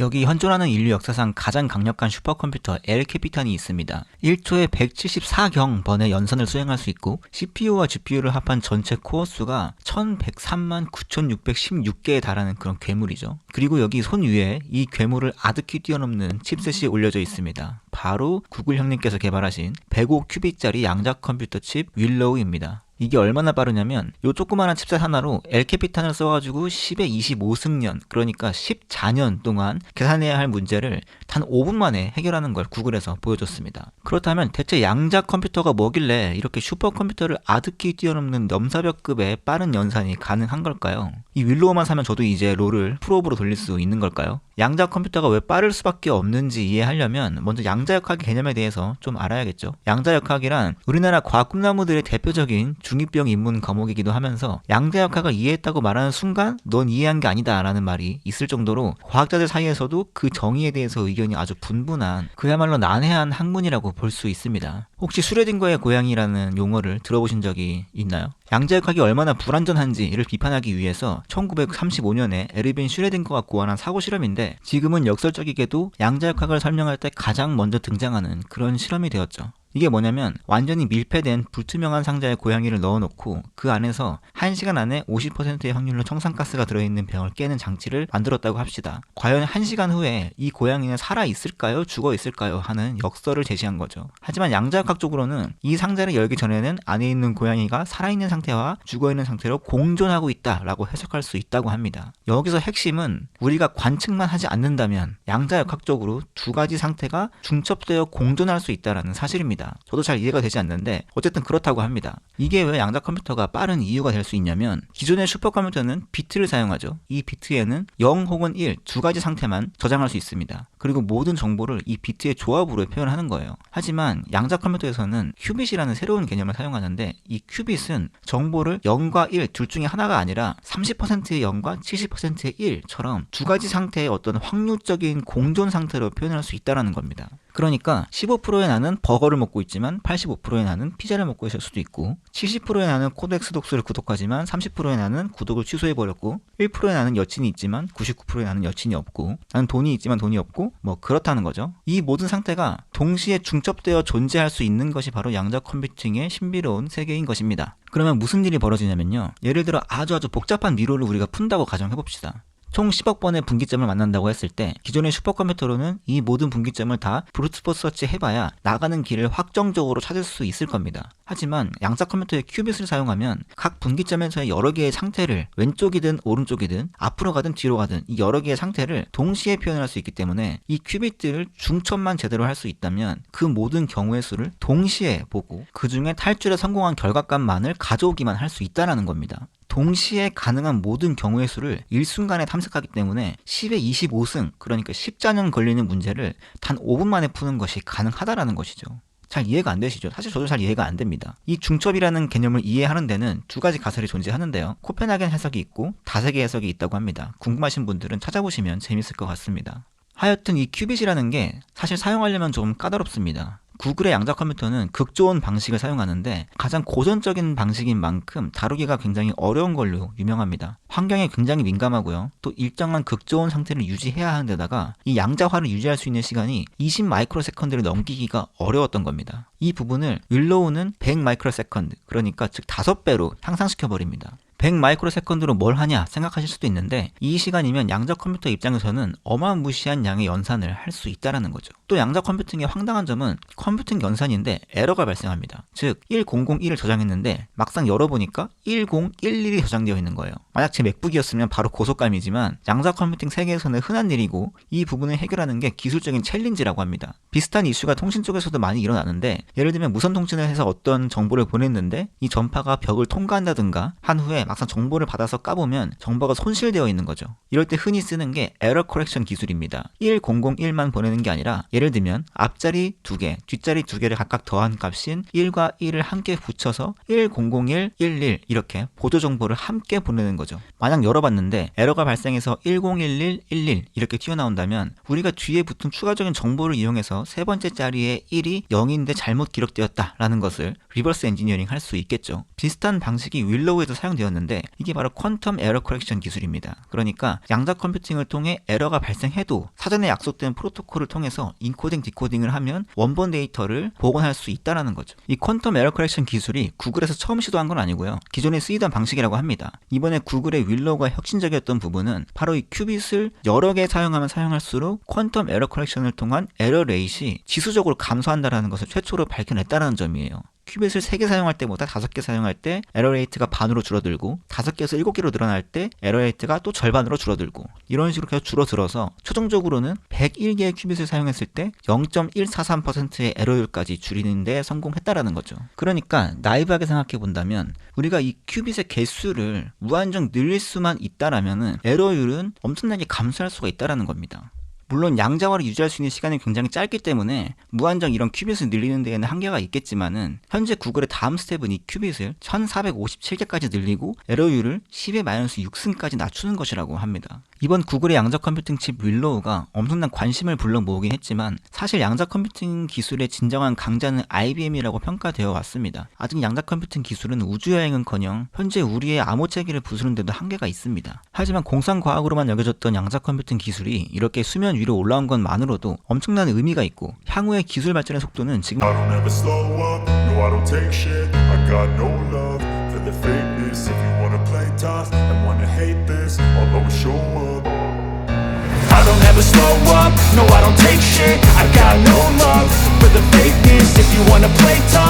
여기 현존하는 인류 역사상 가장 강력한 슈퍼컴퓨터 엘캐피탄이 있습니다. 1초에 174경 번의 연산을 수행할 수 있고 CPU와 GPU를 합한 전체 코어 수가 1103만 9616개에 달하는 그런 괴물이죠. 그리고 여기 손 위에 이 괴물을 아득히 뛰어넘는 칩셋이 올려져 있습니다. 바로 구글 형님께서 개발하신 105큐빅짜리 양자 컴퓨터 칩 윌로우입니다. 이게 얼마나 빠르냐면 요 조그마한 칩셋 하나로 엘캐피탄을 써가지고 10의 25승년, 그러니까 14년 동안 계산해야 할 문제를 단 5분 만에 해결하는 걸 구글에서 보여줬습니다. 그렇다면 대체 양자 컴퓨터가 뭐길래 이렇게 슈퍼컴퓨터를 아득히 뛰어넘는 넘사벽급의 빠른 연산이 가능한 걸까요? 이 윌로우만 사면 저도 이제 롤을 풀업으로 돌릴 수 있는 걸까요? 양자 컴퓨터가 왜 빠를 수밖에 없는지 이해하려면 먼저 양자역학의 개념에 대해서 좀 알아야겠죠. 양자역학이란 우리나라 과학 꿈나무들의 대표적인 중2병 입문 과목이기도 하면서 양자역학을 이해했다고 말하는 순간 넌 이해한 게 아니다 라는 말이 있을 정도로 과학자들 사이에서도 그 정의에 대해서 의견이 아주 분분한 그야말로 난해한 학문이라고 볼 수 있습니다. 혹시 슈레딩거의 고양이라는 용어를 들어보신 적이 있나요? 양자역학이 얼마나 불완전한지를 비판하기 위해서 1935년에 에르빈 슈레딩거가 고안한 사고 실험인데 지금은 역설적이게도 양자역학을 설명할 때 가장 먼저 등장하는 그런 실험이 되었죠. 이게 뭐냐면 완전히 밀폐된 불투명한 상자에 고양이를 넣어놓고 그 안에서 1시간 안에 50%의 확률로 청산가스가 들어있는 병을 깨는 장치를 만들었다고 합시다. 과연 1시간 후에 이 고양이는 살아있을까요? 죽어있을까요? 하는 역설을 제시한 거죠. 하지만 양자역학적으로는 이 상자를 열기 전에는 안에 있는 고양이가 살아있는 상태와 죽어있는 상태로 공존하고 있다라고 해석할 수 있다고 합니다. 여기서 핵심은 우리가 관측만 하지 않는다면 양자역학적으로 두 가지 상태가 중첩되어 공존할 수 있다는 사실입니다. 저도 잘 이해가 되지 않는데 어쨌든 그렇다고 합니다. 이게 왜 양자 컴퓨터가 빠른 이유가 될 수 있냐면 기존의 슈퍼컴퓨터는 비트를 사용하죠. 이 비트에는 0 혹은 1 두 가지 상태만 저장할 수 있습니다. 그리고 모든 정보를 이 비트의 조합으로 표현하는 거예요. 하지만 양자 컴퓨터에서는 큐빗이라는 새로운 개념을 사용하는데 이 큐빗은 정보를 0과 1 둘 중에 하나가 아니라 30%의 0과 70%의 1처럼 두 가지 상태의 어떤 확률적인 공존 상태로 표현할 수 있다는 겁니다. 그러니까 15%의 나는 버거를 먹고 있지만 85%의 나는 피자를 먹고 있을 수도 있고 70%의 나는 코덱스 독스를 구독하지만 30%의 나는 구독을 취소해버렸고 1%의 나는 여친이 있지만 99%의 나는 여친이 없고 나는 돈이 있지만 돈이 없고 뭐 그렇다는 거죠. 이 모든 상태가 동시에 중첩되어 존재할 수 있는 것이 바로 양자 컴퓨팅의 신비로운 세계인 것입니다. 그러면 무슨 일이 벌어지냐면요. 예를 들어 아주 복잡한 미로를 우리가 푼다고 가정해봅시다. 총 10억 번의 분기점을 만난다고 했을 때 기존의 슈퍼컴퓨터로는 이 모든 분기점을 다 브루트포스 서치 해봐야 나가는 길을 확정적으로 찾을 수 있을 겁니다. 하지만 양자 컴퓨터의 큐빗을 사용하면 각 분기점에서의 여러 개의 상태를 왼쪽이든 오른쪽이든 앞으로 가든 뒤로 가든 이 여러 개의 상태를 동시에 표현할 수 있기 때문에 이 큐빗들을 중첩만 제대로 할 수 있다면 그 모든 경우의 수를 동시에 보고 그 중에 탈출에 성공한 결과값만을 가져오기만 할 수 있다는 겁니다. 동시에 가능한 모든 경우의 수를 일순간에 탐색하기 때문에 10의 25승, 그러니까 14년 걸리는 문제를 단 5분 만에 푸는 것이 가능하다라는 것이죠. 잘 이해가 안 되시죠? 사실 저도 잘 이해가 안 됩니다. 이 중첩이라는 개념을 이해하는 데는 두 가지 가설이 존재하는데요. 코펜하겐 해석이 있고 다세계 해석이 있다고 합니다. 궁금하신 분들은 찾아보시면 재밌을 것 같습니다. 하여튼 이 큐빗이라는 게 사실 사용하려면 좀 까다롭습니다. 구글의 양자 컴퓨터는 극조온 방식을 사용하는데 가장 고전적인 방식인 만큼 다루기가 굉장히 어려운 걸로 유명합니다. 환경에 굉장히 민감하고요. 또 일정한 극조온 상태를 유지해야 하는 데다가 이 양자화를 유지할 수 있는 시간이 20 마이크로세컨드를 넘기기가 어려웠던 겁니다. 이 부분을 윌로우는 100 마이크로세컨드, 그러니까 즉 5배로 향상시켜 버립니다. 100 마이크로세컨드로 뭘 하냐 생각하실 수도 있는데 이 시간이면 양자 컴퓨터 입장에서는 어마무시한 양의 연산을 할 수 있다는 거죠. 또 양자 컴퓨팅의 황당한 점은 컴퓨팅 연산인데 에러가 발생합니다. 즉 1001을 저장했는데 막상 열어보니까 1011이 저장되어 있는 거예요. 만약 제 맥북이었으면 바로 고속감이지만 양자 컴퓨팅 세계에서는 흔한 일이고 이 부분을 해결하는 게 기술적인 챌린지라고 합니다. 비슷한 이슈가 통신 쪽에서도 많이 일어나는데 예를 들면 무선 통신을 해서 어떤 정보를 보냈는데 이 전파가 벽을 통과한다든가 한 후에 막상 정보를 받아서 까보면 정보가 손실되어 있는 거죠. 이럴 때 흔히 쓰는 게 에러 커렉션 기술입니다. 1001만 보내는 게 아니라 예를 들면 앞자리 2개, 뒷자리 2개를 각각 더한 값인 1과 1을 함께 붙여서 1001, 11 이렇게 보조 정보를 함께 보내는 거죠. 만약 열어봤는데 에러가 발생해서 1011, 11 이렇게 튀어나온다면 우리가 뒤에 붙은 추가적인 정보를 이용해서 세 번째 자리에 1이 0인데 잘못 기록되었다라는 것을 리버스 엔지니어링 할 수 있겠죠. 비슷한 방식이 윌로우에도 사용되었는데 있는데 이게 바로 퀀텀 에러 커렉션 기술입니다. 그러니까 양자 컴퓨팅을 통해 에러가 발생해도 사전에 약속된 프로토콜을 통해서 인코딩 디코딩을 하면 원본 데이터를 복원할 수 있다는 거죠. 이 퀀텀 에러 커렉션 기술이 구글에서 처음 시도한 건 아니고요. 기존에 쓰이던 방식이라고 합니다. 이번에 구글의 윌로우가 혁신적이었던 부분은 바로 이 큐빗을 여러 개 사용하면 사용할수록 퀀텀 에러 커렉션을 통한 에러 레이트이 지수적으로 감소한다는 것을 최초로 밝혀냈다는 점이에요. 큐빗을 3개 사용할 때보다 5개 사용할 때 에러 레이트가 반으로 줄어들고 5개에서 7개로 늘어날 때 에러 레이트가 또 절반으로 줄어들고 이런 식으로 계속 줄어들어서 최종적으로는 101개의 큐빗을 사용했을 때 0.143%의 에러율까지 줄이는 데 성공했다라는 거죠. 그러니까 나이브하게 생각해 본다면 우리가 이 큐빗의 개수를 무한정 늘릴 수만 있다라면은 에러율은 엄청나게 감소할 수가 있다라는 겁니다. 물론 양자화를 유지할 수 있는 시간이 굉장히 짧기 때문에 무한정 이런 큐빗을 늘리는 데에는 한계가 있겠지만은 현재 구글의 다음 스텝은 이 큐빗을 1457개까지 늘리고 에러율을 10의 마이너스 6승까지 낮추는 것이라고 합니다. 이번 구글의 양자 컴퓨팅 칩 윌로우가 엄청난 관심을 불러 모으긴 했지만 사실 양자 컴퓨팅 기술의 진정한 강자는 IBM이라고 평가되어 왔습니다. 아직 양자 컴퓨팅 기술은 우주여행은커녕 현재 우리의 암호 체계를 부수는 데도 한계가 있습니다. 하지만 공상과학으로만 여겨졌던 양자 컴퓨팅 기술이 이렇게 수면 위로 올라온 것만으로도 엄청난 의미가 있고 향후의 기술 발전의 속도는 지금 I don't ever slow up, no I don't take shit I got no love for the fakeness. If you wanna play tough